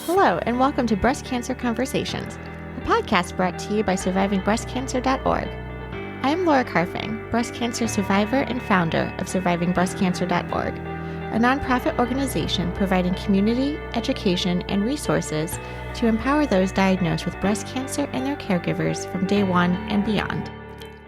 Hello, and welcome to Breast Cancer Conversations, a podcast brought to you by SurvivingBreastCancer.org. I am Laura Carfing, breast cancer survivor and founder of SurvivingBreastCancer.org, a nonprofit organization providing community, education, and resources to empower those diagnosed with breast cancer and their caregivers from day one and beyond.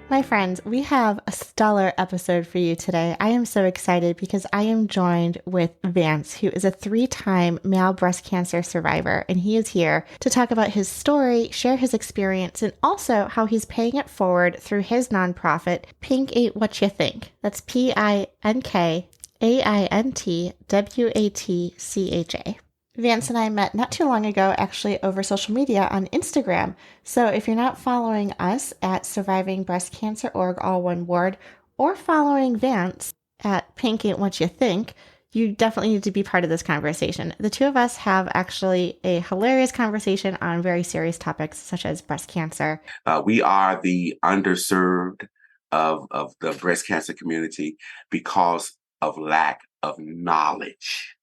My friends, we have a stellar episode for you today. I am so excited because I am joined with Vance, who is a 3-time male breast cancer survivor, and he is here to talk about his story, share his experience, and also how he's paying it forward through his nonprofit, Pink Ain't What You Think. That's PINKAINTWATCHA. Vance and I met not too long ago, actually over social media on Instagram. So if you're not following us at Surviving Breast Cancer.org, all one word, or following Vance at Pink Ain't What You Think, you definitely need to be part of this conversation. The two of us have actually a hilarious conversation on very serious topics such as breast cancer. We are the underserved of the breast cancer community because of lack of knowledge.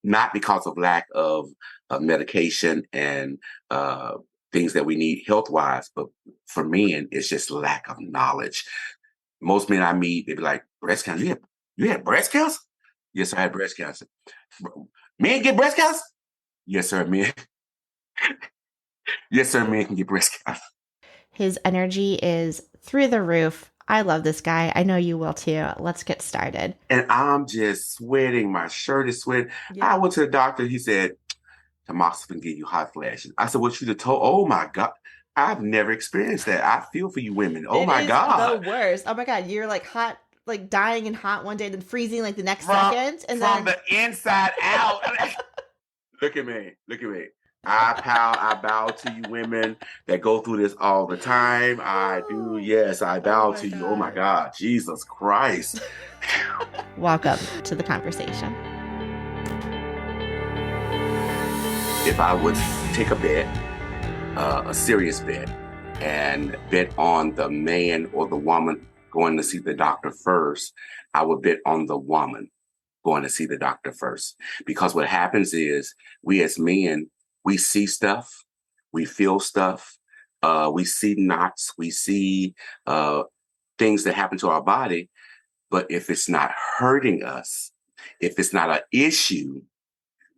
Not because of lack of medication and things that we need health-wise, but for men, it's just lack of knowledge. Most men I meet, they be like, breast cancer? You had breast cancer? Yes, I had breast cancer. Men get breast cancer? Yes, sir, men. Yes, sir, men can get breast cancer. His energy is through the roof. I love this guy. I know you will too. Let's get started. And I'm just sweating. My shirt is sweating. Yeah. I went to the doctor. He said, tamoxifen give you hot flashes. I said, what you told? Oh my God. I've never experienced that. I feel for you women. Oh my God. The worst. Oh my God. You're like hot, like dying in hot one day, then freezing like the next second. And from the inside out. Look at me. Look at me. I bow to you women that go through this all the time. I do. Yes, I bow to you. Oh my God. Jesus Christ. Welcome to the conversation. If I would take a bet, a serious bet, and bet on the man or the woman going to see the doctor first, I would bet on the woman going to see the doctor first. Because what happens is we as men, we see stuff, we feel stuff, we see knots, we see things that happen to our body. But if it's not hurting us, if it's not an issue,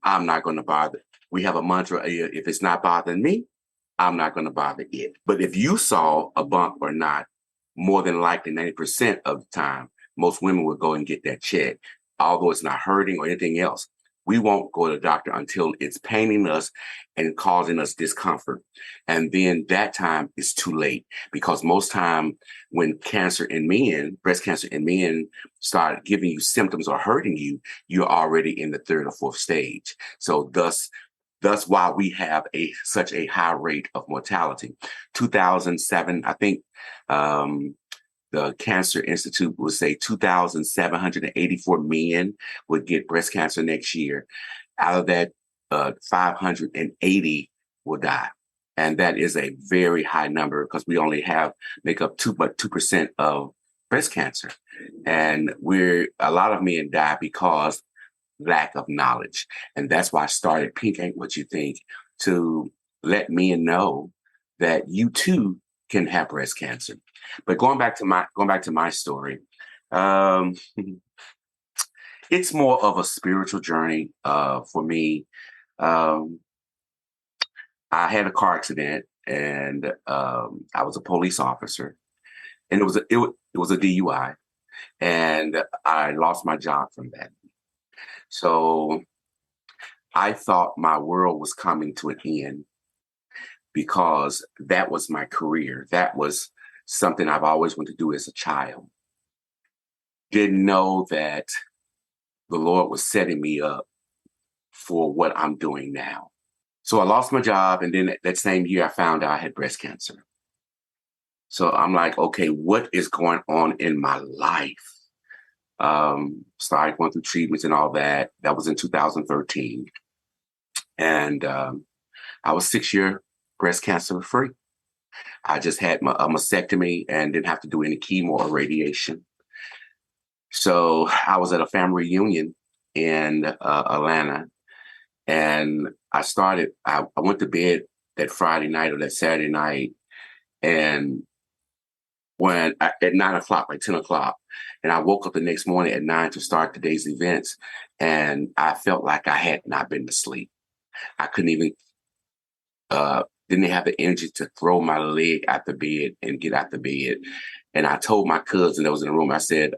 I'm not going to bother. We have a mantra, if it's not bothering me, I'm not going to bother it. But if you saw a bump or not, more than likely 90% of the time, most women will go and get that checked, although it's not hurting or anything else. We won't go to the doctor until it's paining us and causing us discomfort. And then that time is too late, because most time when cancer in men, breast cancer in men, start giving you symptoms or hurting you, you're already in the 3rd or 4th stage. So thus why we have such a high rate of mortality. 2007, I think, the Cancer Institute would say 2,784 men would get breast cancer next year. Out of that, 580 will die. And that is a very high number, because we only make up 2% of breast cancer. And a lot of men die because lack of knowledge. And that's why I started Pink Ain't What You Think, to let men know that you too can have breast cancer. But going back to my story, it's more of a spiritual journey for me. I had a car accident, and I was a police officer, and it was a DUI, and I lost my job from that. So I thought my world was coming to an end, because that was my career. That was something I've always wanted to do as a child. Didn't know that the Lord was setting me up for what I'm doing now. So I lost my job, and then that same year I found out I had breast cancer. So I'm like, okay, what is going on in my life? Started going through treatments and all that. That was in 2013. And I was 6-year breast cancer free. I just had a mastectomy and didn't have to do any chemo or radiation. So I was at a family reunion in Atlanta, And I went to bed that Friday night or that Saturday night. And at 9 o'clock, like 10 o'clock, and I woke up the next morning at 9 to start the day's events. And I felt like I had not been to sleep. I couldn't even, didn't have the energy to throw my leg out the bed and get out the bed. And I told my cousin that was in the room, I said,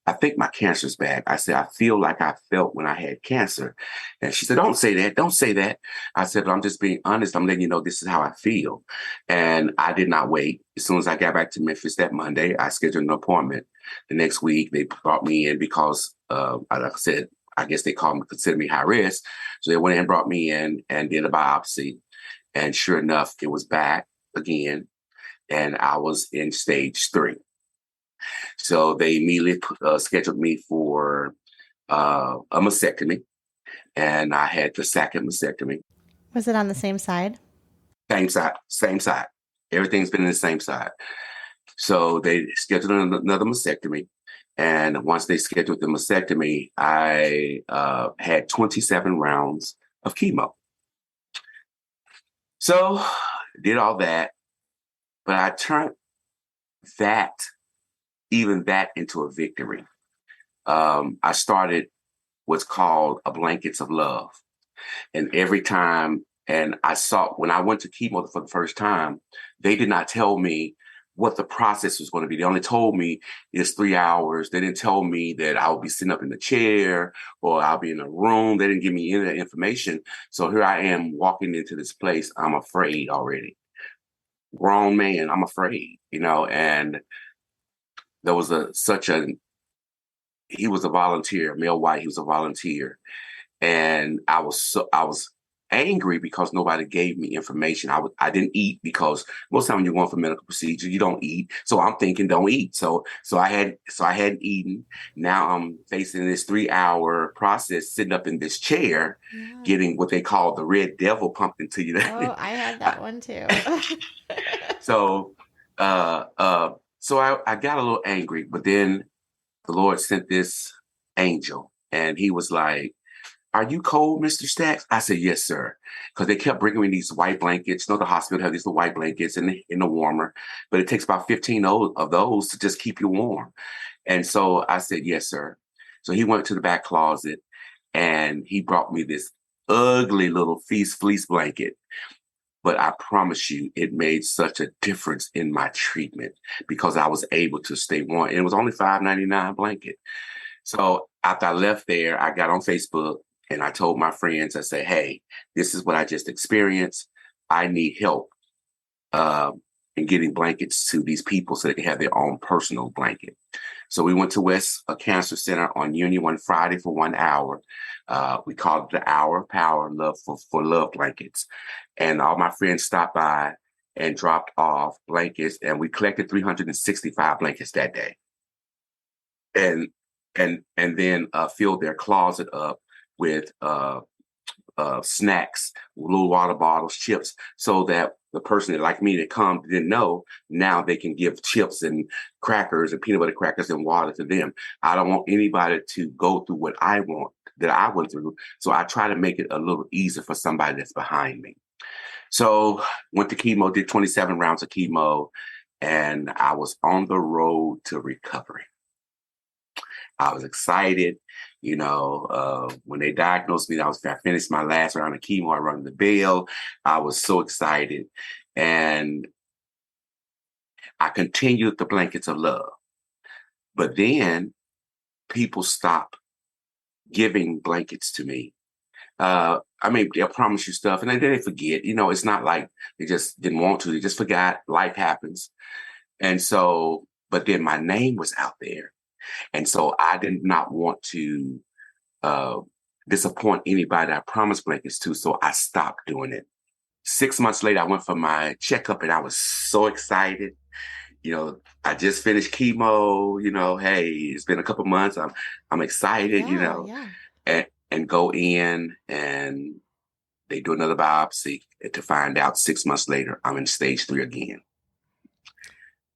I think my cancer's back. I said, I feel like I felt when I had cancer. And she said, don't say that. Don't say that. I said, I'm just being honest. I'm letting you know this is how I feel. And I did not wait. As soon as I got back to Memphis that Monday, I scheduled an appointment. The next week, they brought me in because, like I said, I guess they consider me high risk. So they went in and brought me in and did a biopsy. And sure enough, it was back again. And I was in stage 3. So they immediately scheduled me for a mastectomy, and I had the second mastectomy. Was it on the same side? Same side, same side. Everything's been in the same side. So they scheduled another mastectomy. And once they scheduled the mastectomy, I had 27 rounds of chemo. So did all that, but I turned even that into a victory. I started what's called a blankets of love. And every time, and when I went to chemo for the first time, they did not tell me what the process was going to be. They only told me it's 3 hours. They didn't tell me that I would be sitting up in the chair or I'll be in a room. They didn't give me any of that information. So here I am walking into this place. I'm afraid already. Grown man, I'm afraid, and there was he was a volunteer, male white, he was a volunteer. And I was angry because nobody gave me information. I didn't eat because most time when you're going for medical procedure, you don't eat. So I'm thinking, don't eat. So I hadn't eaten. Now I'm facing this 3-hour process, sitting up in this chair, getting what they call the red devil pumped into you. Oh, I had that one too. So, I got a little angry, but then the Lord sent this angel, and he was like, "Are you cold, Mr. Stacks?" I said, "Yes, sir." Because they kept bringing me these white blankets. The hospital have these little white blankets in the warmer, but it takes about 15 of those to just keep you warm. And so I said, "Yes, sir." So he went to the back closet and he brought me this ugly little fleece blanket. But I promise you, it made such a difference in my treatment because I was able to stay warm. And it was only $5.99 blanket. So after I left there, I got on Facebook and I told my friends, I said, "Hey, this is what I just experienced. I need help in getting blankets to these people so they can have their own personal blanket." So we went to West Cancer Center on Union one Friday for 1 hour. We called it the Hour of Power Love for Love Blankets. And all my friends stopped by and dropped off blankets, and we collected 365 blankets that day. And then filled their closet up with snacks, little water bottles, chips, so that the person that like me that didn't know, now they can give chips and crackers and peanut butter crackers and water to them. I don't want anybody to go through what I went through. So I try to make it a little easier for somebody that's behind me. So went to chemo, did 27 rounds of chemo, and I was on the road to recovery. I was excited. When they diagnosed me, I finished my last round of chemo. I rang the bell. I was so excited. And I continued the blankets of love. But then people stopped giving blankets to me. They'll promise you stuff and then they forget. It's not like they just didn't want to. They just forgot. Life happens. And so, but then my name was out there. And so I did not want to disappoint anybody I promised blankets to, so I stopped doing it. 6 months later, I went for my checkup and I was so excited. I just finished chemo, hey, it's been a couple months. I'm excited, and go in and they do another biopsy to find out 6 months later, I'm in stage 3 again.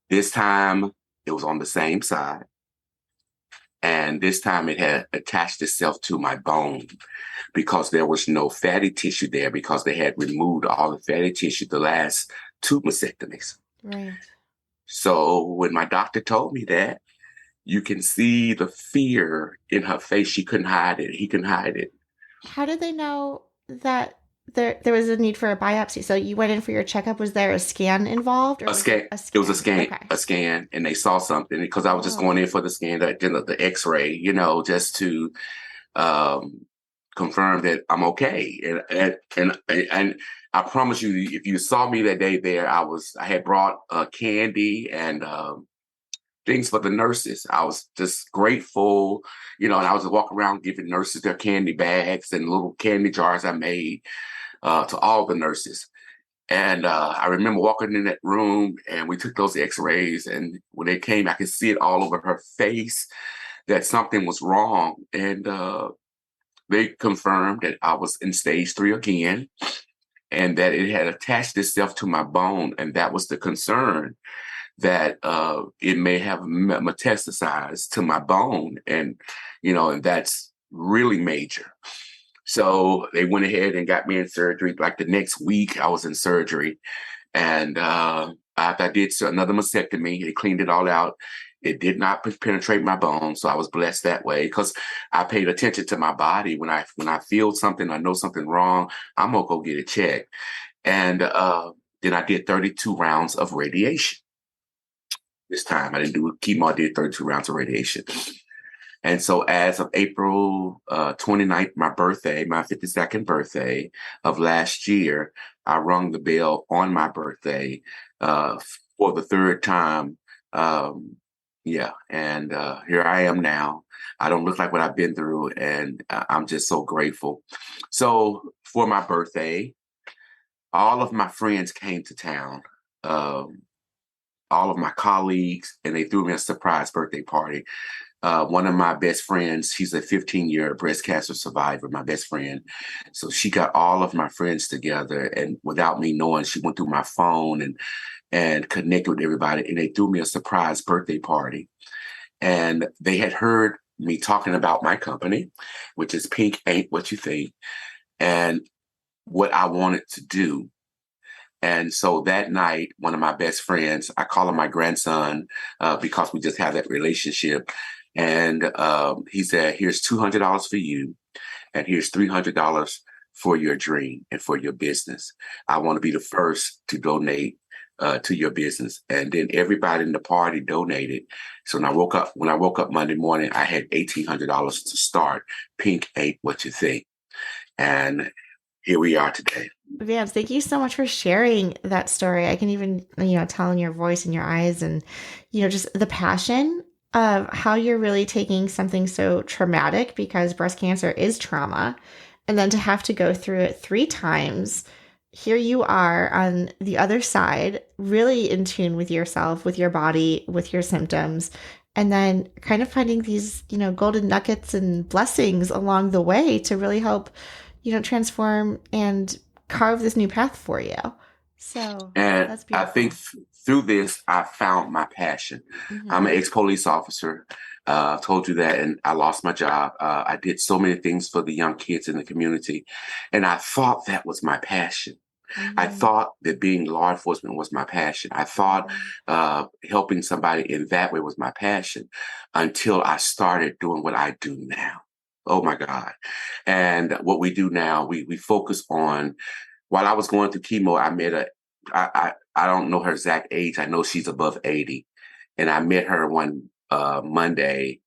This time it was on the same side. And this time it had attached itself to my bone because there was no fatty tissue there because they had removed all the fatty tissue the last two mastectomies. Right. So when my doctor told me that, you can see the fear in her face. She couldn't hide it. He couldn't hide it. How did they know that there was a need for a biopsy? So you went in for your checkup. Was there a scan involved, or A was it scan. a It was scan? Okay. a scan, and they saw something because I was just going Oh, in for the scan, the X-ray, just to um, confirm that I'm okay. And I promise you, if you saw me that day there, I had brought candy and things for the nurses. I was just grateful, and I was walking around giving nurses their candy bags and little candy jars I made to all the nurses. And I remember walking in that room and we took those x-rays. And when they came, I could see it all over her face that something was wrong. And they confirmed that I was in stage 3 again and that it had attached itself to my bone. And that was the concern, that it may have metastasized to my bone. And that's really major. So they went ahead and got me in surgery. Like the next week, I was in surgery. And after I did another mastectomy, they cleaned it all out. It did not penetrate my bone. So I was blessed that way because I paid attention to my body. When I feel something, I know something wrong, I'm going to go get it checked. And then I did 32 rounds of radiation. This time I didn't do chemo. I did 32 rounds of radiation. And so as of April 29th, my birthday, my 52nd birthday of last year, I rung the bell on my birthday for the third time. And here I am now. I don't look like what I've been through, and I'm just so grateful. So for my birthday, all of my friends came to town. All of my colleagues, and they threw me a surprise birthday party. One of my best friends, she's a 15-year breast cancer survivor, my best friend. So she got all of my friends together, and without me knowing, she went through my phone and connected with everybody, and they threw me a surprise birthday party. And they had heard me talking about my company, which is Pink Ain't What You Think, and what I wanted to do. And so that night, one of my best friends, I call him my grandson because we just have that relationship. And he said, here's $200 for you, and here's $300 for your dream and for your business. I want to be the first to donate to your business. And then everybody in the party donated. So when I woke up Monday morning, I had $1,800 to start Pink Ain't What You Think. And here we are today. Vance, thank you so much for sharing that story. I can even, tell in your voice and your eyes and, just the passion of how you're really taking something so traumatic, because breast cancer is trauma, and then to have to go through it 3 times. Here you are on the other side, really in tune with yourself, with your body, with your symptoms, and then kind of finding these, golden nuggets and blessings along the way to really help, transform and carve this new path for you. So And that's I beautiful. think through this, I found my passion. I'm an ex-police officer. Told you that, and I lost my job. I did so many things for the young kids in the community, and I thought that was my passion. I thought that being law enforcement was my passion. I thought helping somebody in that way was my passion until I started doing what I do now. Oh my God. And what we do now, we focus on, while I was going through chemo, I don't know her exact age. I know she's above 80. And I met her one Monday,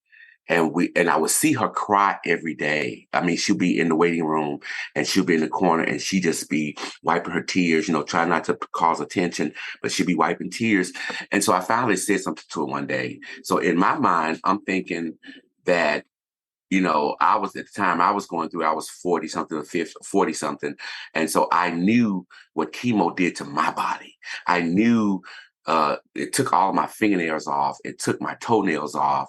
and I would see her cry every day. I mean, she'll be in the waiting room and she'll be in the corner and she just be wiping her tears, try not to cause attention, but she'll be wiping tears. And so I finally said something to her one day. So in my mind, I'm thinking that, I was, at the time I was going through, I was 40 something or 40 something. And so I knew what chemo did to my body. I knew it took all my fingernails off. It took my toenails off,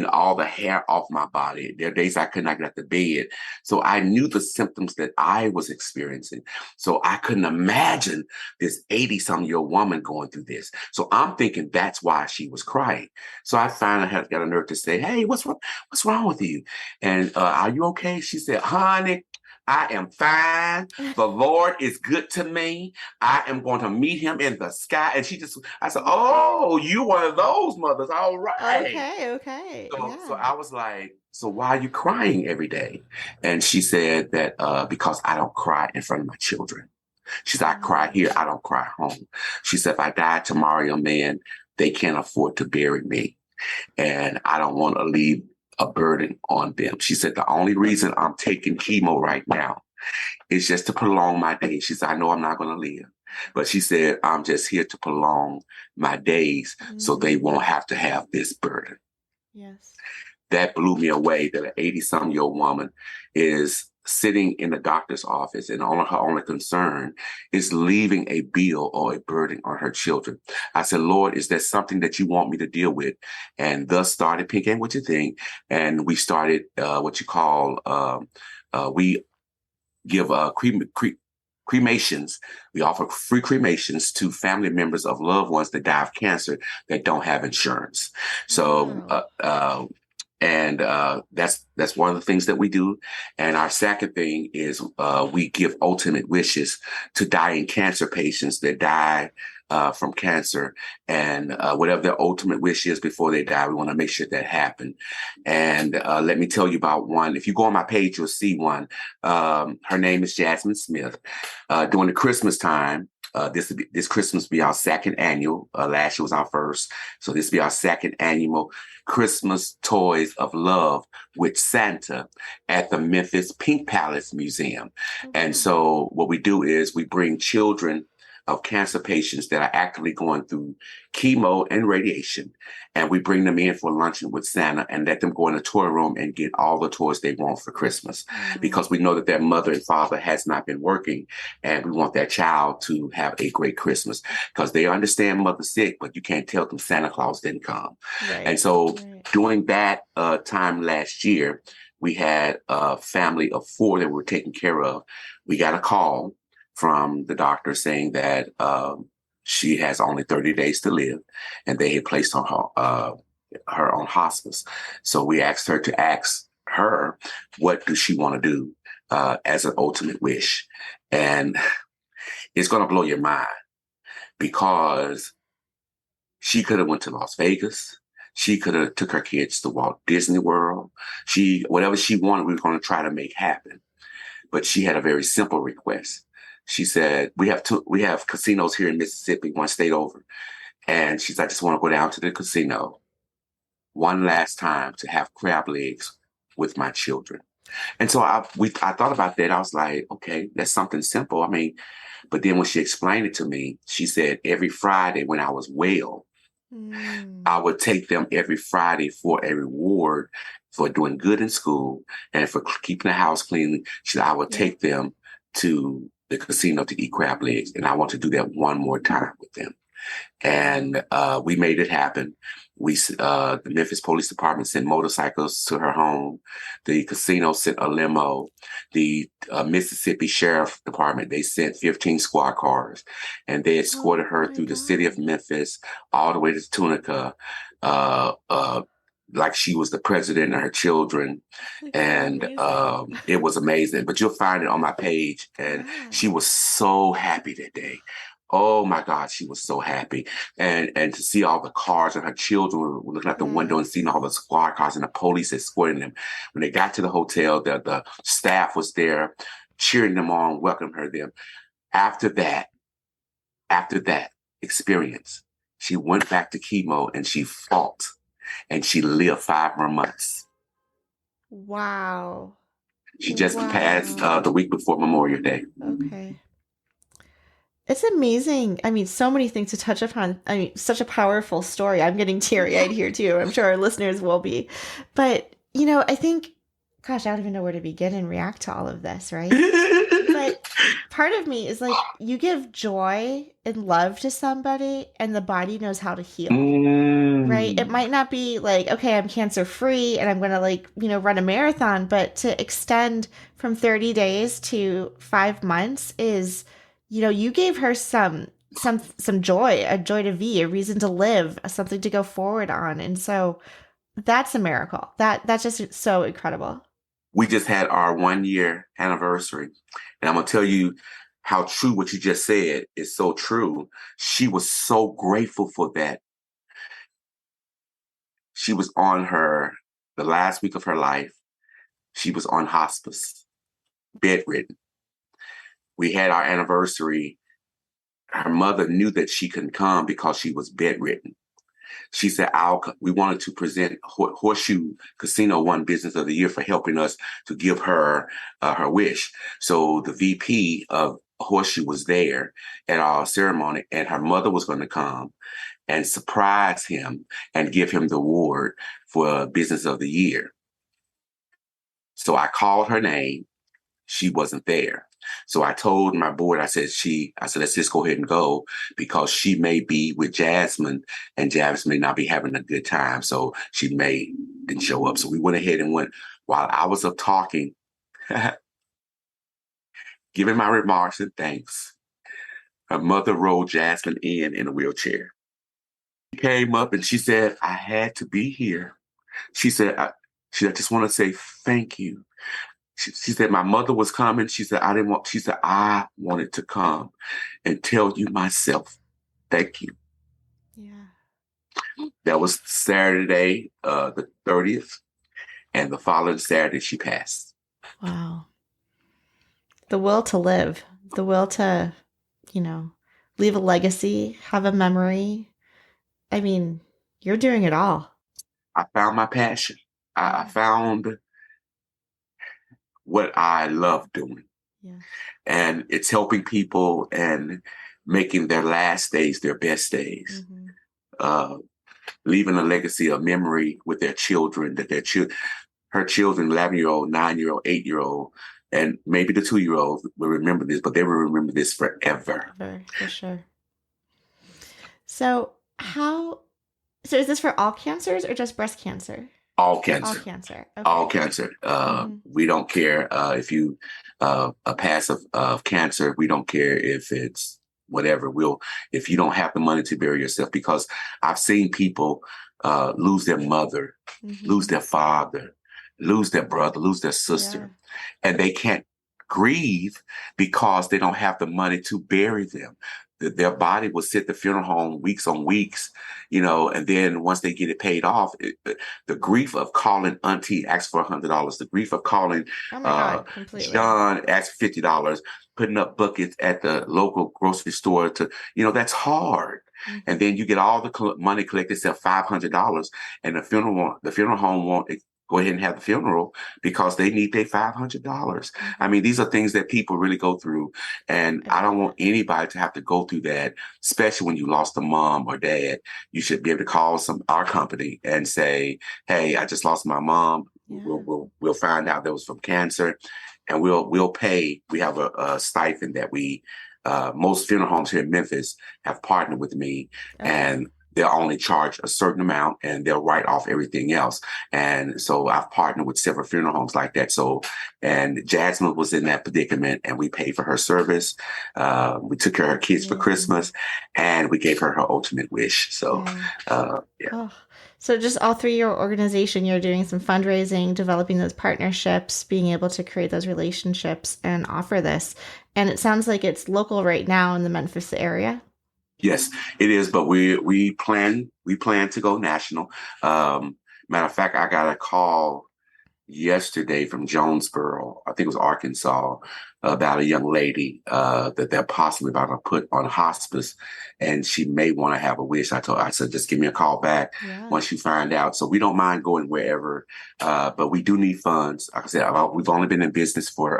all the hair off my body. There are days I could not get out of bed. So I knew the symptoms that I was experiencing. So I couldn't imagine this 80-some-year-old woman going through this. So I'm thinking that's why she was crying. So I finally got a nerve to say, hey, what's wrong? What's wrong with you? And are you okay? She said, honey, I am fine. The Lord is good to me. I am going to meet him in the sky. And I said, oh, you one of those mothers. All right. Okay. So Yeah. I was like, so why are you crying every day? And she said that because I don't cry in front of my children. She said, I cry here. I don't cry home. She said, if I die tomorrow, man, they can't afford to bury me. And I don't want to leave a burden on them. She said, the only reason I'm taking chemo right now is just to prolong my days. She said, I know I'm not going to live. But she said, I'm just here to prolong my days so they won't have to have this burden. Yes. That blew me away that an 80-some-year-old woman is sitting in the doctor's office and her only concern is leaving a bill or a burden on her children. I said, Lord, is there something that you want me to deal with? And thus started Pink Ain't What You Think. And we started what you call, we give cremations. We offer free cremations to family members of loved ones that die of cancer that don't have insurance. So, and that's one of the things that we do. And our second thing is we give ultimate wishes to dying cancer patients that die from cancer. And whatever their ultimate wish is before they die, we want to make sure that happen. And let me tell you about one. If you go on my page, you'll see one. Her name is Jasmine Smith. During the Christmas time, this Christmas will be our second annual. Last year was our first. So this will be our second annual Christmas Toys of Love with Santa at the Memphis Pink Palace Museum. And so what we do is we bring children of cancer patients that are actively going through chemo and radiation. And we bring them in for luncheon with Santa and let them go in the toy room and get all the toys they want for Christmas. Because we know that their mother and father has not been working. And we want that child to have a great Christmas because they understand mother's sick, but you can't tell them Santa Claus didn't come. Right. And so during that time last year, we had a family of 4 that we were taking care of. We got a call from the doctor saying that she has only 30 days to live, and they had placed on her on hospice. So we asked her to ask her, what does she want to do as an ultimate wish? And it's going to blow your mind because she could have went to Las Vegas. She could have took her kids to Walt Disney World. Whatever she wanted, we were going to try to make happen. But she had a very simple request. She said, we have casinos here in Mississippi, one state over. And she's like, I just want to go down to the casino one last time to have crab legs with my children. And so I thought about that. I was like, okay, that's something simple. I mean, but then when she explained it to me, she said every Friday when I was well, I would take them every Friday for a reward for doing good in school and for keeping the house clean. She said, I would take them to the casino to eat crab legs. And I want to do that one more time with them. And we made it happen. The Memphis Police Department sent motorcycles to her home. The casino sent a limo. The Mississippi Sheriff Department, they sent 15 squad cars. And they escorted her through the city of Memphis, all the way to Tunica, like she was the president and her children. And it was amazing. But you'll find it on my page. And she was so happy that day. Oh my God, she was so happy. And to see all the cars and her children were looking out the window and seeing all the squad cars and the police escorting them. When they got to the hotel, the staff was there cheering them on, welcoming her there. After that experience, she went back to chemo and she fought and she lived 5 more months. Wow. She just passed the week before Memorial Day. Okay. It's amazing. I mean, so many things to touch upon. I mean, such a powerful story. I'm getting teary-eyed here too. I'm sure our listeners will be. But, I think, gosh, I don't even know where to begin and react to all of this, right? But part of me is like, you give joy and love to somebody, and the body knows how to heal. Right? It Mm. might not be like, okay, I'm cancer free and I'm going to like, run a marathon, but to extend from 30 days to 5 months is, you gave her some joy, a joy to be, a reason to live, something to go forward on. And so that's a miracle. That's just so incredible. We just had our 1 year anniversary. And I'm going to tell you how true what you just said is so true. She was so grateful for that. She was on the last week of her life. She was on hospice, bedridden. We had our anniversary. Her mother knew that she couldn't come because she was bedridden. She said, we wanted to present Horseshoe Casino won Business of the Year for helping us to give her her wish. So the VP of Horseshoe was there at our ceremony, and her mother was going to come and surprise him and give him the award for Business of the Year. So I called her name. She wasn't there. So I told my board, I said, let's just go ahead and go because she may be with Jasmine and Jasmine may not be having a good time. So she didn't show up. So we went ahead and went while I was up talking, giving my remarks and thanks. Her mother rolled Jasmine in a wheelchair. She came up and she said, I had to be here. She said, I just want to say thank you. She said, my mother was coming. She said, I wanted to come and tell you myself, thank you. Yeah. That was Saturday, the 30th. And the following Saturday, she passed. Wow. The will to live, the will to, leave a legacy, have a memory. I mean, you're doing it all. I found my passion. I found what I love doing. Yeah. And it's helping people and making their last days their best days. Mm-hmm. Leaving a legacy of memory with their children, her children, 11-year-old, 9-year-old, 8-year-old, and maybe the 2-year-old will remember this, but they will remember this forever. For sure. So is this for all cancers or just breast cancer? All cancer. All cancer. Okay. All cancer. We don't care if you a pass of cancer. We don't care if it's whatever. If you don't have the money to bury yourself, because I've seen people lose their mother, lose their father, lose their brother, lose their sister, and they can't grieve because they don't have the money to bury them. Their body will sit at the funeral home weeks on weeks, and then once they get it paid off, the grief of calling auntie asks for $100, the grief of calling John asks for $50, putting up buckets at the local grocery store that's hard. Mm-hmm. And then you get all the money collected except $500, and the funeral home won't go ahead and have the funeral because they need their $500. Mm-hmm. I mean, these are things that people really go through. And I don't want anybody to have to go through that, especially when you lost a mom or dad. You should be able to call our company and say, hey, I just lost my mom. Yeah. We'll find out that was from cancer, and we'll pay. We have a stipend that most funeral homes here in Memphis have partnered with me, and they'll only charge a certain amount and they'll write off everything else. And so I've partnered with several funeral homes like that. And Jasmine was in that predicament, and we paid for her service. We took care of her kids for Christmas, and we gave her her ultimate wish. So, yeah. Oh. So just all through your organization, you're doing some fundraising, developing those partnerships, being able to create those relationships and offer this. And it sounds like it's local right now in the Memphis area. Yes, it is, but we plan to go national. Matter of fact, I got a call yesterday from Jonesboro, I think it was Arkansas, about a young lady that they're possibly about to put on hospice, and she may want to have a wish. I said, just give me a call back once you find out. So we don't mind going wherever, but we do need funds. Like I said, we've only been in business for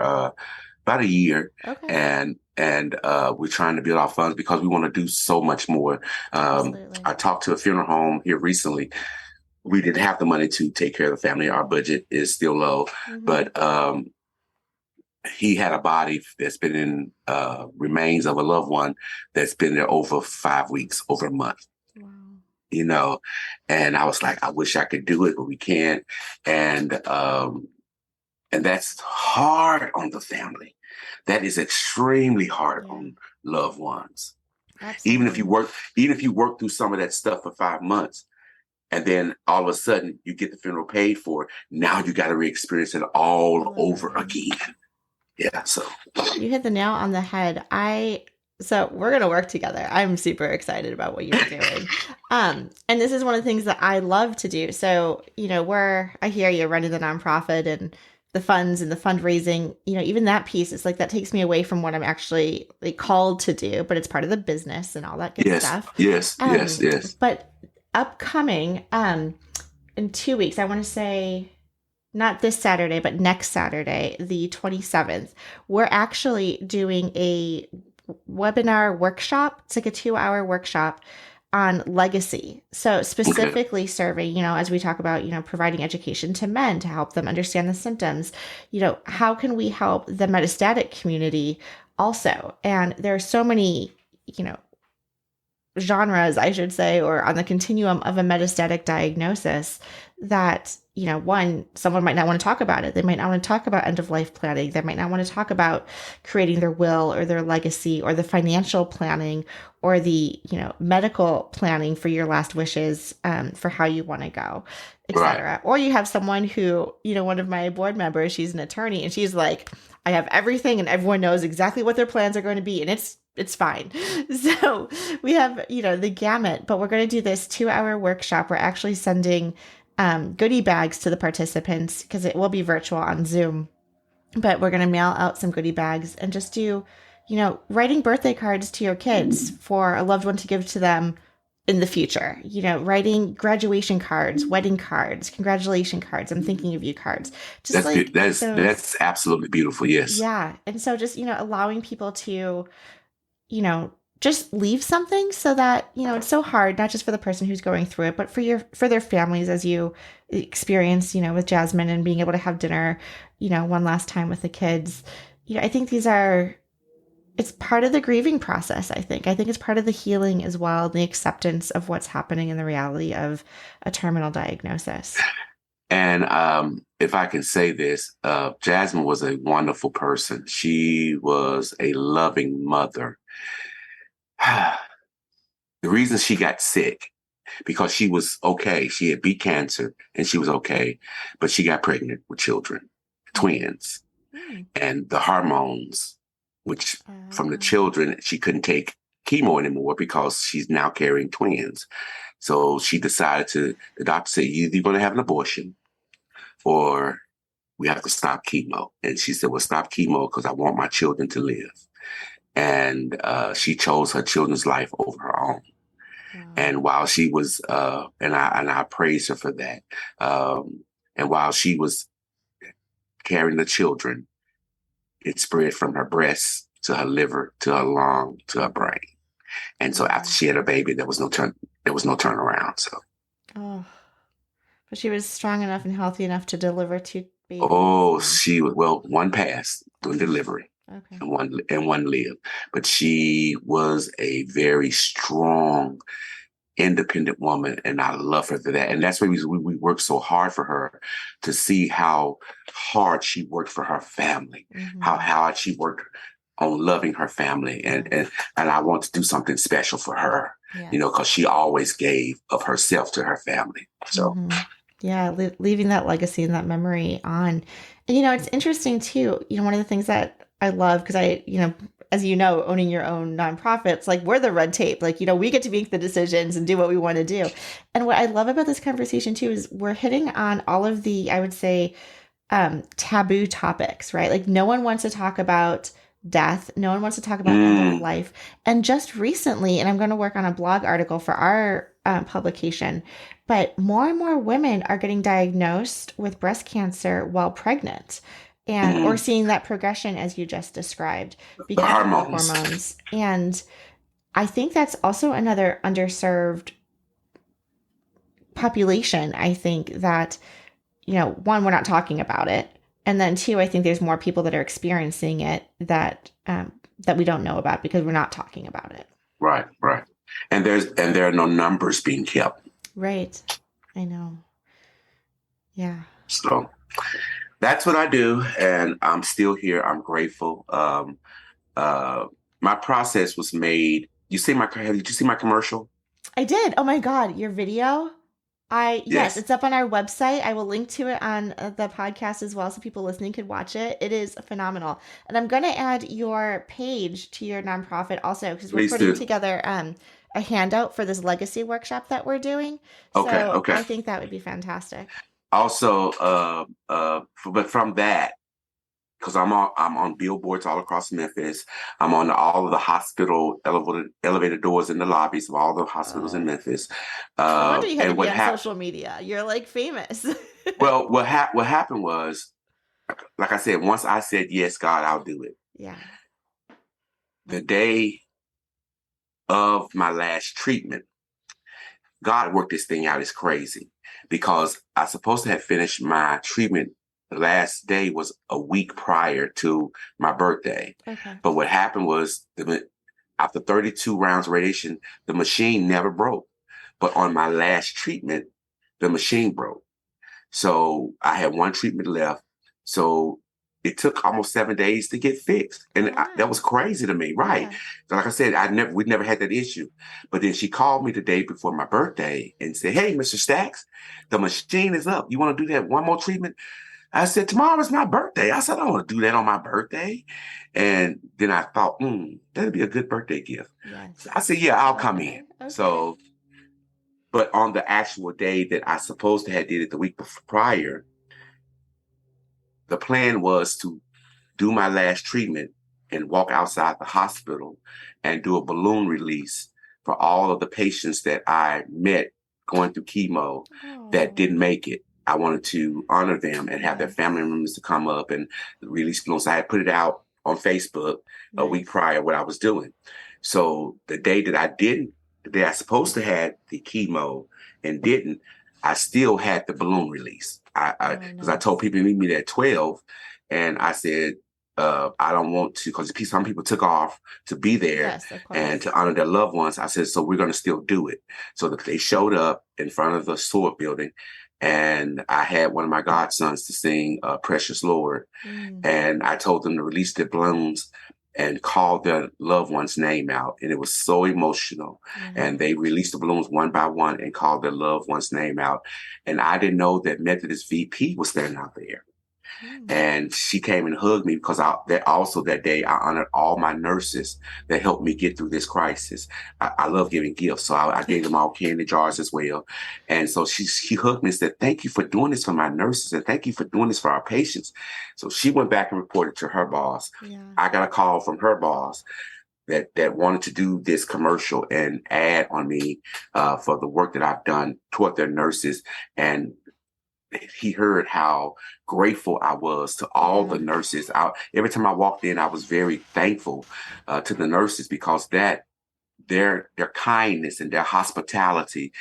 about a year, and we're trying to build our funds because we want to do so much more. I talked to a funeral home here recently. We didn't have the money to take care of the family. Our budget is still low, but he had a body that's been in remains of a loved one that's been there over 5 weeks, over a month. Wow. You know, and I was like, I wish I could do it, but we can't. And that's hard on the family. That is extremely hard on loved ones. Absolutely. Even if you work through some of that stuff for 5 months, and then all of a sudden you get the funeral paid for, now you got to re-experience it all over again. Yeah, so you hit the nail on the head. So we're gonna work together. I'm super excited about what you're doing. And this is one of the things that I love to do. So, I hear you running the nonprofit and the funds and the fundraising, even that piece, it's like that takes me away from what I'm actually called to do, but it's part of the business and all that good stuff. Yes. But upcoming, in 2 weeks, I want to say not this Saturday, but next Saturday, the 27th, we're actually doing a webinar workshop. It's like a 2-hour workshop on legacy. So specifically serving, as we talk about, providing education to men to help them understand the symptoms, how can we help the metastatic community also? And there are so many, genres, I should say, or on the continuum of a metastatic diagnosis that, someone might not want to talk about it. They might not want to talk about end of life planning. They might not want to talk about creating their will or their legacy or the financial planning or the, medical planning for your last wishes, for how you want to go, etc. Right. Or you have someone who, one of my board members, she's an attorney and she's like, I have everything and everyone knows exactly what their plans are going to be. And it's fine. So we have, the gamut, but we're going to do this 2-hour workshop. We're actually sending goodie bags to the participants because it will be virtual on Zoom, but we're going to mail out some goodie bags and just do, writing birthday cards to your kids for a loved one to give to them in the future, writing graduation cards, wedding cards, congratulation cards, I'm thinking of you cards. Just that's absolutely beautiful. Yes. Yeah. And so just, allowing people to, just leave something so that, it's so hard, not just for the person who's going through it, but for their families, as you experience, with Jasmine and being able to have dinner, one last time with the kids. I think it's part of the grieving process. I think it's part of the healing as well, the acceptance of what's happening in the reality of a terminal diagnosis. And if I can say this, Jasmine was a wonderful person. She was a loving mother. The reason she got sick, because she was okay. She had beat cancer and she was okay, but she got pregnant with children, twins, and the hormones, which from the children, she couldn't take chemo anymore because she's now carrying twins. So she decided the doctor said, you're either going to have an abortion or we have to stop chemo. And she said, well, stop chemo because I want my children to live. And she chose her children's life over her own. Wow. And while she was, and I praise her for that. And while she was carrying the children, it spread from her breast to her liver, to her lung, to her brain. And so after she had a baby, there was no turnaround. So. Oh, but she was strong enough and healthy enough to deliver 2 babies. Oh, she was, one passed during delivery. Okay. And one lived. But she was a very strong, independent woman, and I love her for that. And that's why we worked so hard for her, to see how hard she worked for her family, how hard she worked on loving her family. And I want to do something special for her, because she always gave of herself to her family. So. Yeah, leaving that legacy and that memory on. And, it's interesting too, one of the things that I love, because as owning your own nonprofits, like we're the red tape, we get to make the decisions and do what we want to do. And what I love about this conversation too, is we're hitting on all of the, I would say, taboo topics, right? Like no one wants to talk about death. No one wants to talk about end of life. And just recently, and I'm going to work on a blog article for our publication, but more and more women are getting diagnosed with breast cancer while pregnant, and or seeing that progression as you just described because of the hormones. And I think that's also another underserved population. I think that, one, we're not talking about it. And then two, I think there's more people that are experiencing it that we don't know about because we're not talking about it. Right, right. And there are no numbers being kept. Right. I know. Yeah. So that's what I do, and I'm still here. I'm grateful. Uh, my process was made. Did you see my commercial? I did. Oh my God, your video? Yes, Yes. it's up on our website. I will link to it on the podcast as well so people listening could watch it. It is phenomenal. And I'm going to add your page to your nonprofit also because we're Please putting do. together a handout for this legacy workshop that we're doing. Okay, So okay. I think that would be fantastic. Also, but from that, because I'm on billboards all across Memphis. I'm on all of the hospital elevator doors in the lobbies of all the hospitals in Oh, Memphis. no wonder you had to And be on social media. You're like famous. what happened was, like I said, once I said yes, God, I'll do it. Yeah. The day of my last treatment, God worked this thing out. It's crazy because I supposed to have finished my treatment. The last day was a week prior to my birthday. Okay. But what happened was after 32 rounds of radiation, the machine never broke. But on my last treatment, the machine broke. So I had one treatment left. So it took almost 7 days to get fixed. And that was crazy to me. Right. Yeah. So like I said, we never had that issue. But then she called me the day before my birthday and said, "Hey, Mr. Stacks, the machine is up. You want to do that one more treatment?" I said, "Tomorrow's my birthday." I said, "I don't want to do that on my birthday." And then I thought, that'd be a good birthday gift. Yes. I said, "Yeah, I'll come in." Okay. So, but on the actual day that I supposed to have did it the week prior, the plan was to do my last treatment and walk outside the hospital and do a balloon release for all of the patients that I met going through chemo that didn't make it. I wanted to honor them and have their family members to come up and release balloons. I had put it out on Facebook a week prior what I was doing. So the day that the day I supposed to had the chemo and didn't, I still had the balloon release. Because I told people to meet me there at 12, and I said, I don't want to, because some people took off to be there and to honor their loved ones. I said, so we're going to still do it. So that they showed up in front of the Sword building, and I had one of my godsons to sing Precious Lord. And I told them to release their balloons and call their loved one's name out. And it was so emotional. And they released the balloons one by one and called their loved one's name out. And I didn't know that Methodist VP was standing out there. And she came and hugged me because that day I honored all my nurses that helped me get through this crisis. I love giving gifts, so I gave them all candy jars as well. And so she hugged me and said, "Thank you for doing this for my nurses, and thank you for doing this for our patients." So she went back and reported to her boss. I got a call from her boss that wanted to do this commercial and ad on me for the work that I've done toward their nurses. And he heard how grateful I was to all the nurses. Every time I walked in, I was very thankful to the nurses because their kindness and their hospitality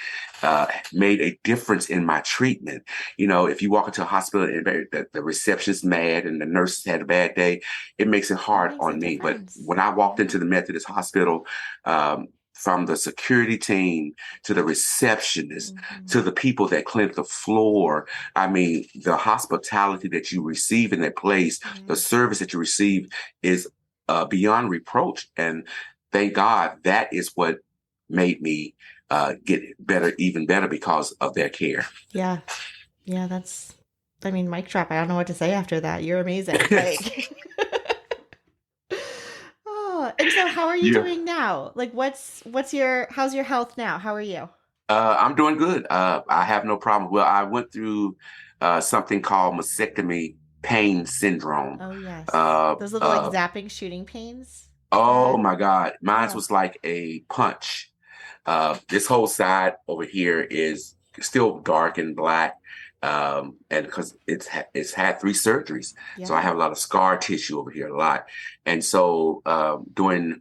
made a difference in my treatment. You know, if you walk into a hospital and the receptionist's mad and the nurse had a bad day, it makes it hard on me. But when I walked into the Methodist Hospital, from the security team to the receptionist to the people that cleaned the floor. I mean, the hospitality that you receive in that place, the service that you receive is beyond reproach. And thank God that is what made me get better, even better because of their care. Yeah. Yeah, mic drop. I don't know what to say after that. You're amazing. Like, and so how are you doing now? Like, how's your health now? How are you? I'm doing good. I have no problem. Well, I went through something called mastectomy pain syndrome. Oh, yes. Those little like zapping shooting pains. Oh my God. Mine was like a punch. This whole side over here is still dark and black. And because it's had 3 surgeries. So I have a lot of scar tissue over here, a lot. And so during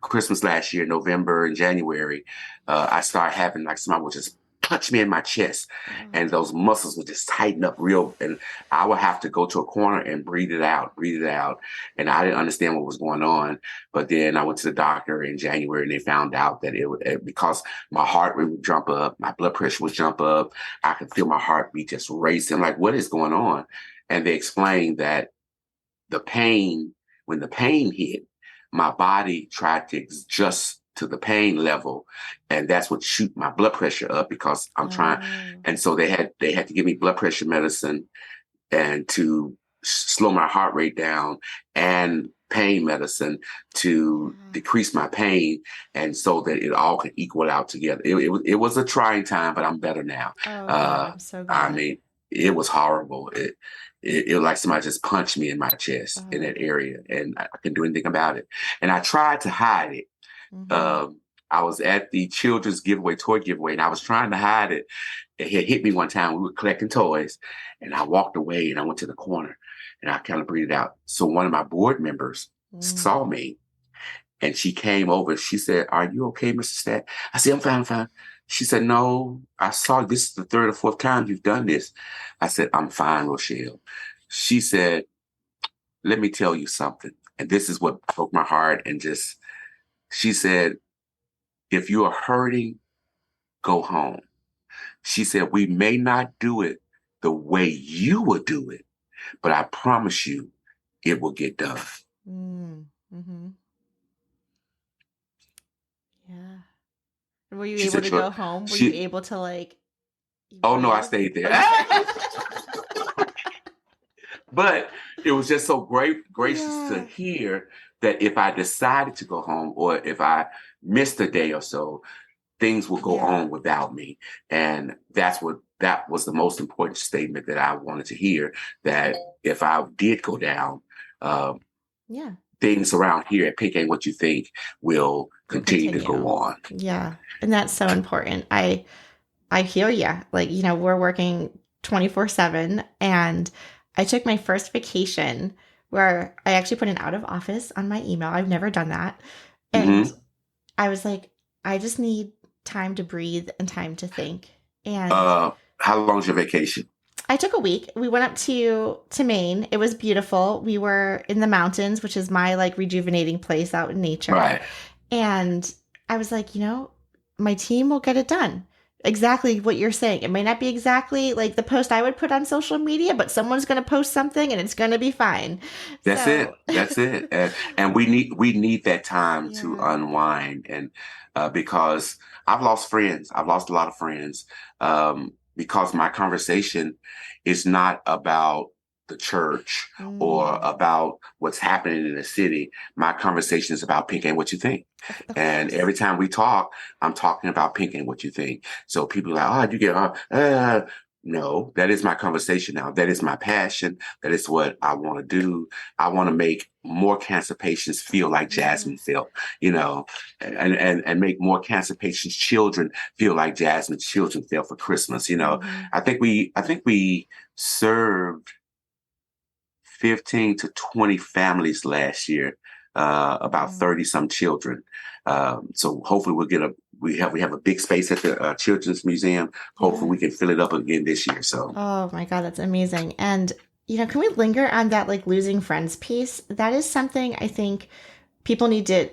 Christmas last year, November and January, I started having like somebody would just punch me in my chest, and those muscles would just tighten up real, and I would have to go to a corner and breathe it out. And I didn't understand what was going on. But then I went to the doctor in January, and they found out that because my heart rate would jump up, my blood pressure would jump up. I could feel my heartbeat just racing. Like, what is going on? And they explained that the pain, when the pain hit, my body tried to adjust to the pain level, and that's what shoot my blood pressure up because I'm trying. And so they had to give me blood pressure medicine and to slow my heart rate down, and pain medicine to decrease my pain, and so that it all could equal out together. It was a trying time, but I'm better now. Oh, good. I'm so glad. I mean, it was horrible. It was like somebody just punched me in my chest in that area, and I couldn't do anything about it. And I tried to hide it. I was at the children's toy giveaway, and I was trying to hide it. It had hit me one time. We were collecting toys, and I walked away, and I went to the corner, and I kind of breathed out. So one of my board members saw me, and she came over. She said, "Are you okay, Mr. Stat?" I said, "I'm fine, I'm fine." She said, "No, I saw this is the third or fourth time you've done this." I said, "I'm fine, Rochelle." She said, "Let me tell you something." And this is what broke my heart. She said, "If you are hurting, go home." She said, "We may not do it the way you would do it, but I promise you it will get done." Mm-hmm. Yeah. Were you able to go home? Were you able to like? Oh no, I stayed there. But it was just so gracious to hear that if I decided to go home, or if I missed a day or so, things will go on without me. And that was the most important statement that I wanted to hear, that if I did go down, things around here at Pink Ain't What You Think will continue to go on. Yeah. And that's so important. I hear you. Like, we're working 24/7, and I took my first vacation where I actually put an out of office on my email. I've never done that. And I was like, I just need time to breathe and time to think. And how long's your vacation? I took a week. We went up to Maine. It was beautiful. We were in the mountains, which is my like rejuvenating place out in nature. Right. And I was like, my team will get it done. Exactly what you're saying. It may not be exactly like the post I would put on social media, but someone's going to post something and it's going to be fine. That's it. And we need that time to unwind. And because I've lost friends, I've lost a lot of friends, because my conversation is not about the church or about what's happening in the city. My conversation is about Pink Ain't What You Think. And every time we talk, I'm talking about Pink Ain't What You Think. So people are like, "Oh, you get no, that is my conversation now. That is my passion. That is what I want to do. I want to make more cancer patients feel like Jasmine felt, and make more cancer patients' children feel like Jasmine's children felt for Christmas. I think we served 15 to 20 families last year, about 30 some children. So hopefully we have a big space at the Children's Museum. Hopefully we can fill it up again this year. So. Oh my God, that's amazing. And, can we linger on that, like losing friends piece? That is something I think people need to,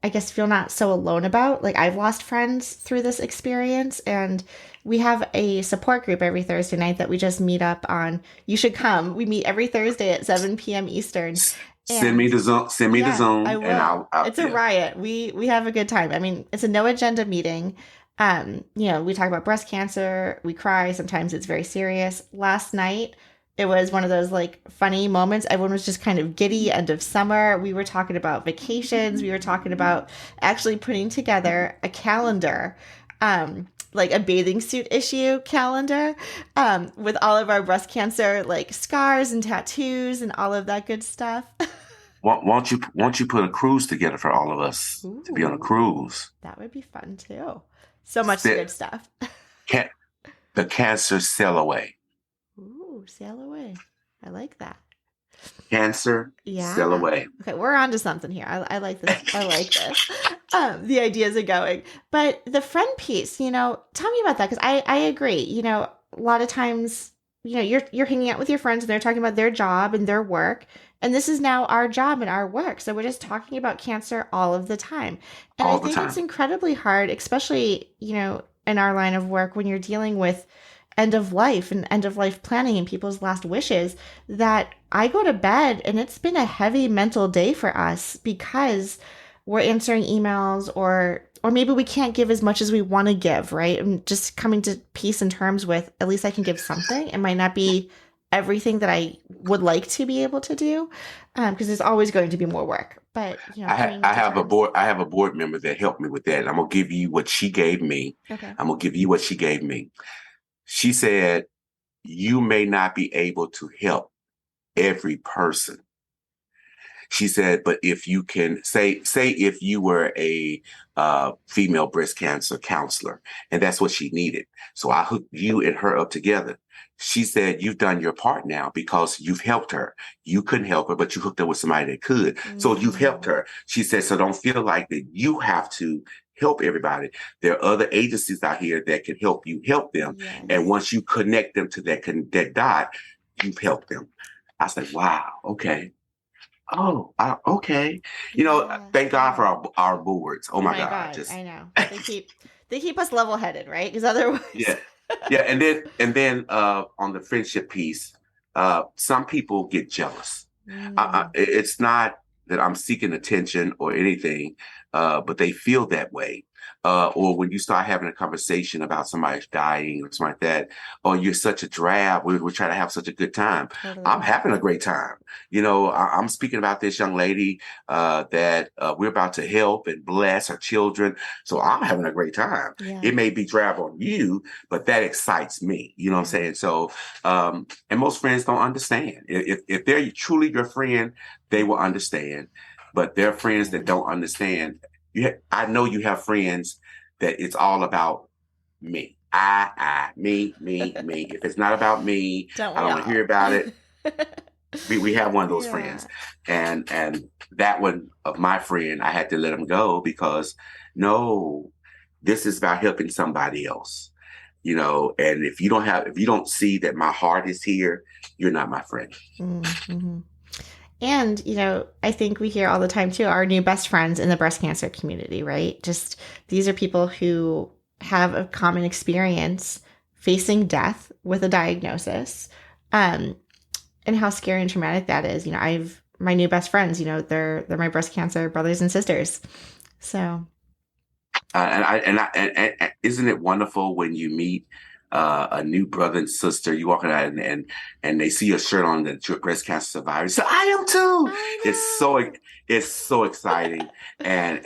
I guess, feel not so alone about. Like, I've lost friends through this experience, and we have a support group every Thursday night that we just meet up on. You should come. We meet every Thursday at 7 p.m. Eastern. Send me the Zoom. I will. It's a riot. We have a good time. I mean, it's a no agenda meeting. We talk about breast cancer. We cry. Sometimes it's very serious. Last night, it was one of those like funny moments. Everyone was just kind of giddy, end of summer. We were talking about vacations. We were talking about actually putting together a calendar, like a bathing suit issue calendar, with all of our breast cancer, like scars and tattoos and all of that good stuff. Won't you put a cruise together for all of us to be on a cruise? That would be fun too. So much good stuff. The cancer sail away. Ooh, sail away. I like that. Cancer, sail Yeah. away. Okay, we're on to something here. I like this. I like this. The ideas are going. But the friend piece, tell me about that because I agree. A lot of times, you're hanging out with your friends and they're talking about their job and their work. And this is now our job and our work. So we're just talking about cancer all of the time. And I All the think it's time. incredibly hard, especially, in our line of work when you're dealing with end of life and end of life planning and people's last wishes, that I go to bed and it's been a heavy mental day for us because we're answering emails or maybe we can't give as much as we want to give, right? And just coming to peace and terms with at least I can give something. It might not be everything that I would like to be able to do because there's always going to be more work. But coming I to have a terms. board. I have a board member that helped me with that. I'm gonna give you what she gave me. Okay. I'm gonna give you what she gave me. She said, "You may not be able to help every person." She said, but if you can say if you were a female breast cancer counselor, and that's what she needed. So I hooked you and her up together. She said, you've done your part now because you've helped her. You couldn't help her, but you hooked her with somebody that could. So you've helped Mm, her. She said, so don't feel like that you have to help everybody. There are other agencies out here that can help you help them. And yes. once you connect them to that dot, you've helped them. I was like, wow, okay. Oh, okay. Yeah. Thank God for Yeah. our boards. Oh Oh my my God, God, just I know. They keep us level headed, right? Because otherwise, yeah, yeah. And then on the friendship piece, some people get jealous. mm, It's not that I'm seeking attention or anything, but they feel that way. Or when you start having a conversation about somebody's dying or something like that, oh, you're such a drab. We're trying to have such a good time. I'm totally. having a great time. I'm speaking about this young lady that we're about to help and bless her children. So I'm having a great time. Yeah. It may be drab on you, but that excites me. You know what I'm Yeah. saying? So, and most friends don't understand. If they're truly your friend, they will understand. But there are friends that Right. don't understand. I know you have friends that it's all about me. Me. If it's not about me, Don't I we don't want to all? hear about it. We have one of those Yeah. friends, and that one of my friend, I had to let him go because no, this is about helping somebody else. And if you don't see that my heart is here, you're not my friend. Mm-hmm. And, I think we hear all the time too, our new best friends in the breast cancer community, right? Just these are people who have a common experience facing death with a diagnosis. Um, and how scary and traumatic that is. I've my new best friends, they're my breast cancer brothers and sisters. So And isn't it wonderful when you meet a new brother and sister? You walk out and they see your shirt on that you're a breast cancer survivor. So I am too. I It's so know. it's so exciting and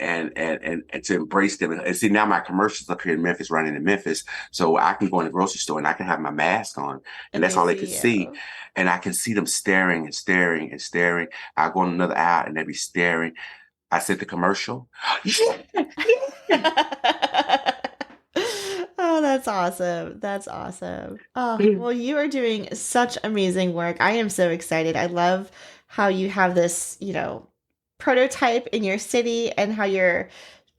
to embrace them. And see now my commercials up here in Memphis, running in Memphis, so I can go in the grocery store and I can have my mask on, and And that's they all they can see see, you. and I can see them staring and staring and staring. I go on another aisle and they be staring. I said the commercial. Yeah, Oh, that's awesome. That's awesome. Oh, yeah. well, you are doing such amazing work. I am so excited. I love how you have this, prototype in your city and how you're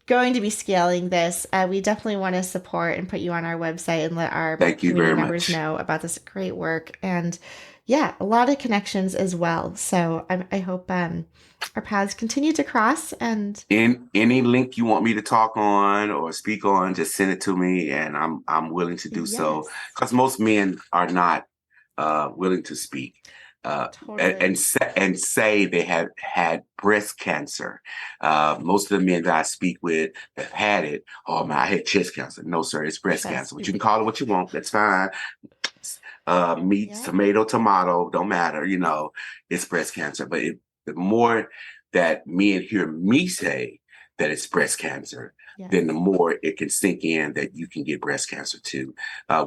going to be scaling this. We definitely want to support and put you on our website and let our Thank you community very members much. know about this great work. And yeah, a lot of connections as well. So I hope our paths continue to cross. And In any link you want me to talk on or speak on, just send it to me, and I'm willing to do so. yes, Because most men are not willing to speak totally. and say they have had breast cancer. Most of the men that I speak with have had it. Oh man, I had chest cancer. No, sir, it's breast Chest. cancer. But you can call it what you want. That's fine. Meat, Yeah. tomato, don't matter. It's breast cancer. But the more that men hear me say that it's breast cancer, then the Yes. more it can sink in that you can get breast cancer too.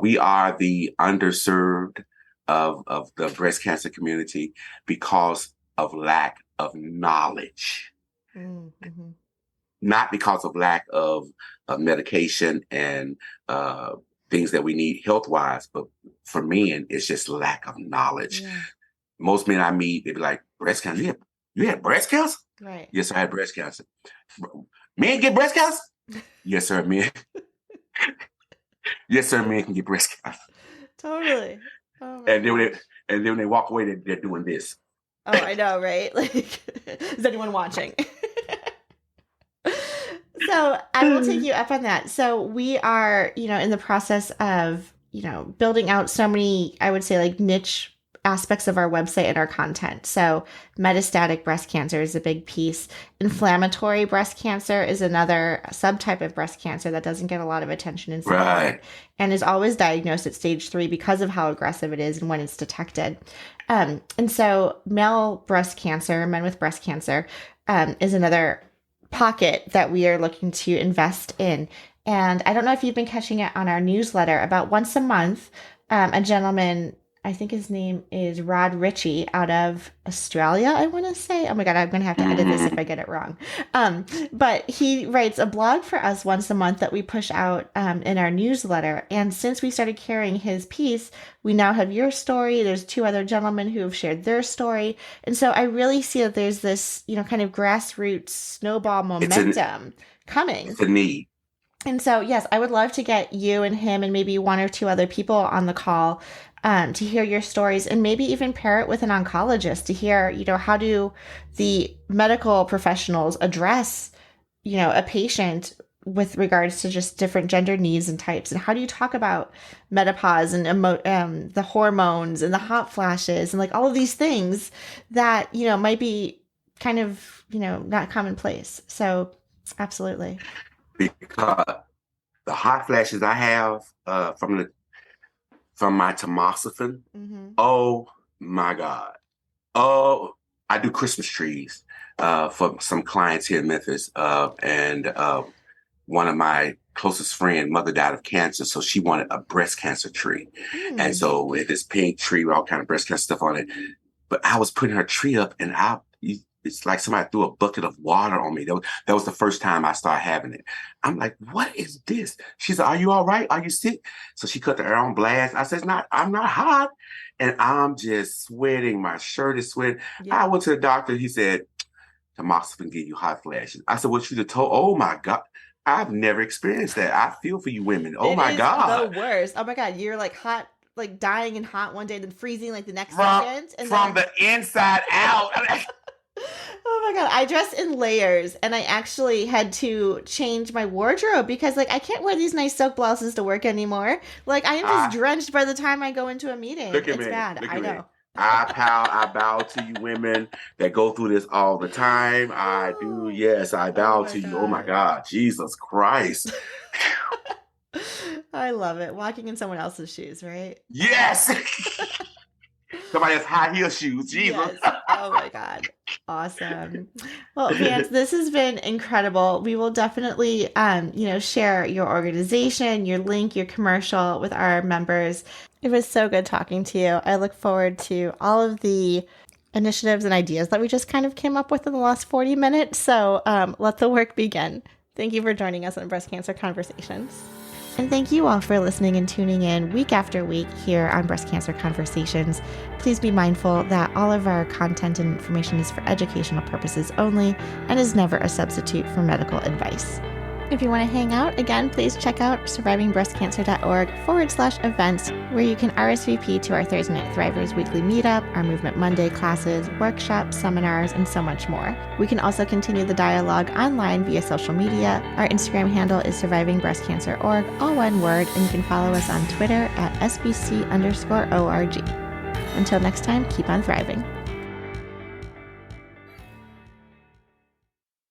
We are the underserved of the breast cancer community because of lack of knowledge, Mm-hmm. not because of lack of medication and things that we need health wise, but for men, it's just lack of knowledge. Yeah. most men I meet, they be like, breast cancer? You had breast cancer? Right. Yes, sir, I had breast cancer. Men get breast cancer? Yes, sir, men. Yes, sir, men can get breast cancer. Totally. Oh my And then gosh. when they walk away, they're doing this. Oh, I know, right? Like, is anyone watching? So I will take you up on that. So we are, in the process of, building out so many, I would say, like niche aspects of our website and our content. So metastatic breast cancer is a big piece. Inflammatory breast cancer is another subtype of breast cancer that doesn't get a lot of attention and support, Right. and is always diagnosed at stage 3 because of how aggressive it is and when it's detected. And so male breast cancer, men with breast cancer, is another pocket that we are looking to invest in. And I don't know if you've been catching it on our newsletter. About once a month, a gentleman, I think his name is Rod Ritchie, out of Australia, I want to say. Oh my God, I'm going to have to edit this if I get it wrong. But he writes a blog for us once a month that we push out in our newsletter. And since we started carrying his piece, we now have your story. There's 2 other gentlemen who have shared their story. And so I really see that there's this, kind of grassroots snowball momentum coming. It's a need. And so, yes, I would love to get you and him and maybe 1 or 2 other people on the call to hear your stories, and maybe even pair it with an oncologist to hear, how do the medical professionals address, a patient with regards to just different gender needs and types, and how do you talk about menopause and the hormones and the hot flashes and like all of these things that, might be kind of, not commonplace. So absolutely. Because the hot flashes I have from my tamoxifen, oh my God. Oh, I do Christmas trees for some clients here in Memphis. And one of my closest friends, mother died of cancer, so she wanted a breast cancer tree. And so with this pink tree with all kind of breast cancer stuff on it. But I was putting her tree up, and it's like somebody threw a bucket of water on me. That was the first time I started having it. I'm like, what is this? She said, are you all right? Are you sick? So she cut the air on blast. I said, I'm not hot. And I'm just sweating. My shirt is sweating. Yeah. I went to the doctor. He said, tamoxifen give you hot flashes. I said, what you told? Oh my God. I've never experienced that. I feel for you women. Oh my God. The worst. Oh my God. You're like hot, like dying and hot one day, then freezing like the next second. And from the inside out. Oh my God. I dress in layers, and I actually had to change my wardrobe because like I can't wear these nice silk blouses to work anymore. Like I am just drenched by the time I go into a meeting. It's bad. I know. I bow to you women that go through this all the time. I do. Yes, I bow to you. Oh my God. Jesus Christ. I love it. Walking in someone else's shoes, right? Yes. Somebody has high heel shoes. Jesus. Yes. Oh my God. Awesome. Well, Vance, this has been incredible. We will definitely, share your organization, your link, your commercial with our members. It was so good talking to you. I look forward to all of the initiatives and ideas that we just kind of came up with in the last 40 minutes. So let the work begin. Thank you for joining us on Breast Cancer Conversations. And thank you all for listening and tuning in week after week here on Breast Cancer Conversations. Please be mindful that all of our content and information is for educational purposes only and is never a substitute for medical advice. If you want to hang out, again, please check out survivingbreastcancer.org/events, where you can RSVP to our Thursday Night Thrivers weekly meetup, our Movement Monday classes, workshops, seminars, and so much more. We can also continue the dialogue online via social media. Our Instagram handle is survivingbreastcancer.org, all one word, and you can follow us on Twitter at SBC_ORG. Until next time, keep on thriving.